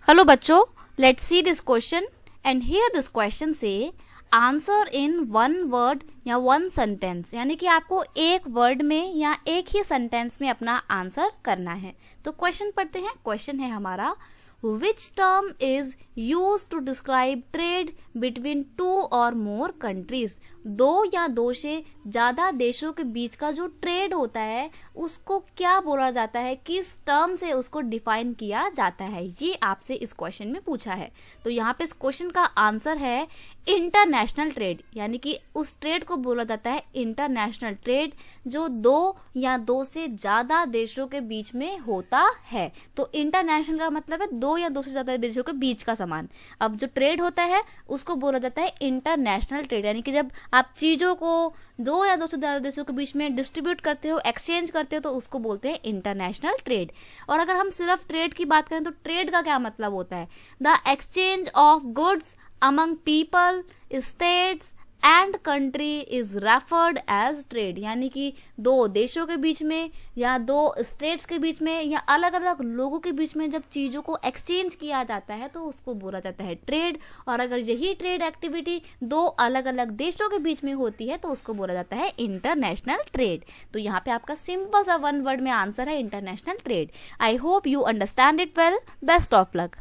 Hello बच्चों, let's see this question and here this question से answer in one word या one sentence, यानी कि आपको एक वर्ड में या एक ही सेंटेंस में अपना आंसर करना है। तो क्वेश्चन पढ़ते हैं। क्वेश्चन है हमारा, Which term is used to describe trade between two or more countries? दो या दो से ज़्यादा देशों के बीच का जो ट्रेड होता है उसको क्या बोला जाता है, किस टर्म से उसको डिफाइन किया जाता है, ये आपसे इस क्वेश्चन में पूछा है। तो यहाँ पे इस क्वेश्चन का आंसर है इंटरनेशनल ट्रेड, यानी कि उस ट्रेड को बोला जाता है इंटरनेशनल ट्रेड जो दो या दो से ज़्यादा देशों के बीच में होता है। तो इंटरनेशनल का मतलब है दो या दो से ज़्यादा देशों के बीच का सामान। अब जो ट्रेड होता है उसको बोला जाता है इंटरनेशनल ट्रेड, यानी कि जब आप चीज़ों को दो या दो से ज़्यादा देशों के बीच में डिस्ट्रीब्यूट करते हो, एक्सचेंज करते हो, तो उसको बोलते हैं इंटरनेशनल ट्रेड। और अगर हम सिर्फ ट्रेड की बात करें तो ट्रेड का क्या मतलब होता है? The exchange of goods among people, states and country is referred as trade, यानी कि दो देशों के बीच में या दो स्टेट्स के बीच में या अलग अलग लोगों के बीच में जब चीज़ों को एक्सचेंज किया जाता है तो उसको बोला जाता है ट्रेड। और अगर यही ट्रेड एक्टिविटी दो अलग अलग देशों के बीच में होती है तो उसको बोला जाता है इंटरनेशनल ट्रेड। तो यहाँ पे आपका सिंपल सा वन वर्ड में आंसर है international trade. I hope you understand it well. Best of luck.